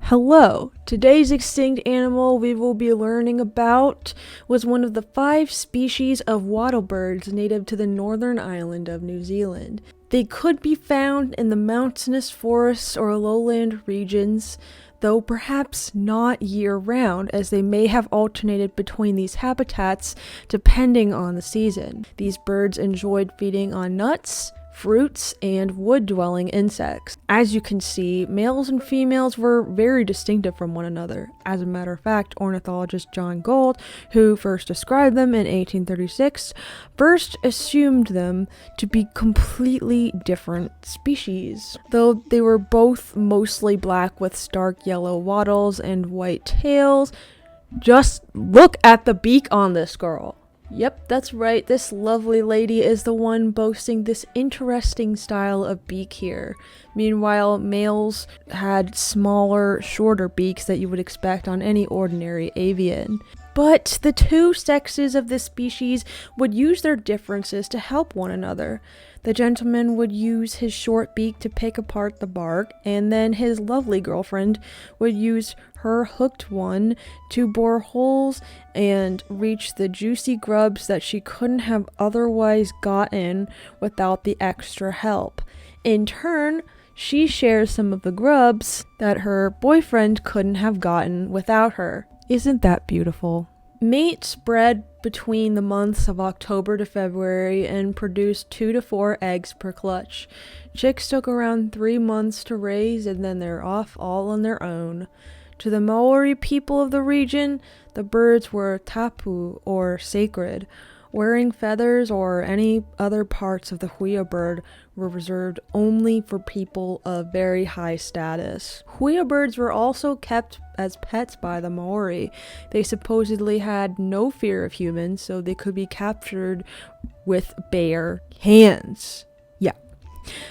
Hello! Today's extinct animal we will be learning about was one of the 5 species of wattlebirds native to the northern island of New Zealand. They could be found in the mountainous forests or lowland regions, though perhaps not year-round, as they may have alternated between these habitats depending on the season. These birds enjoyed feeding on nuts, fruits, and wood-dwelling insects. As you can see, males and females were very distinctive from one another. As a matter of fact, ornithologist John Gould, who first described them in 1836, first assumed them to be completely different species. Though they were both mostly black with stark yellow wattles and white tails. Just look at the beak on this girl. Yep, that's right, this lovely lady is the one boasting this interesting style of beak here. Meanwhile, males had smaller, shorter beaks that you would expect on any ordinary avian. But the two sexes of this species would use their differences to help one another. The gentleman would use his short beak to pick apart the bark, and then his lovely girlfriend would use her hooked one to bore holes and reach the juicy grubs that she couldn't have otherwise gotten without the extra help. In turn, she shares some of the grubs that her boyfriend couldn't have gotten without her. Isn't that beautiful? Mates bred between the months of October to February and produced 2 to 4 eggs per clutch. Chicks took around 3 months to raise, and then they're off all on their own. To the Maori people of the region, the birds were tapu, or sacred. Wearing feathers or any other parts of the Huia bird were reserved only for people of very high status. Huia birds were also kept as pets by the Maori. They supposedly had no fear of humans, so they could be captured with bare hands. Yeah.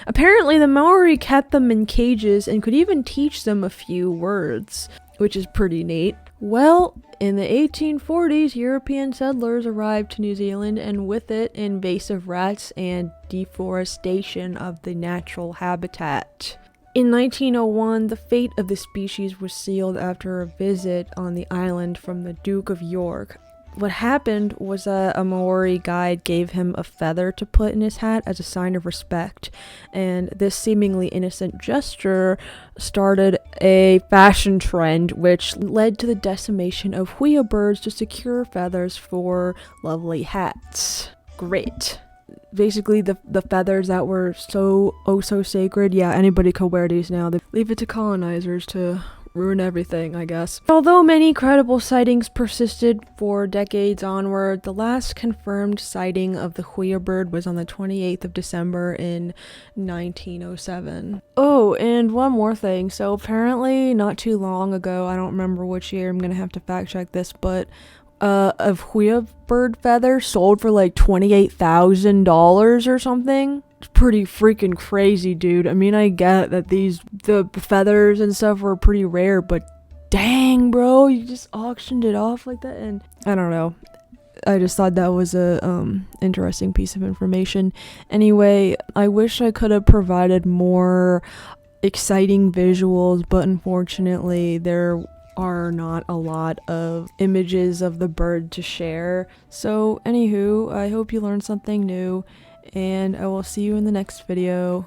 Apparently, the Maori kept them in cages and could even teach them a few words, which is pretty neat. Well, in the 1840s, European settlers arrived to New Zealand, and with it, invasive rats and deforestation of the natural habitat. In 1901, the fate of the species was sealed after a visit on the island from the Duke of York. What happened was that a Maori guide gave him a feather to put in his hat as a sign of respect, and this seemingly innocent gesture started a fashion trend which led to the decimation of Huia birds to secure feathers for lovely hats. Great. Basically, the feathers that were so sacred, yeah, anybody could wear these now. They leave it to colonizers to ruin everything, I guess. Although many credible sightings persisted for decades onward, the last confirmed sighting of the Huia bird was on the 28th of December in 1907. Oh, and one more thing. So apparently not too long ago, I don't remember which year, I'm gonna have to fact check this, but a Huia bird feather sold for like $28,000 or something. It's pretty freaking crazy, dude. I mean, I get that the feathers and stuff were pretty rare, but dang, bro, you just auctioned it off like that. And I don't know, I just thought that was a interesting piece of information. Anyway, I wish I could have provided more exciting visuals, but unfortunately there are not a lot of images of the bird to share. So anywho, I hope you learned something new, and I will see you in the next video.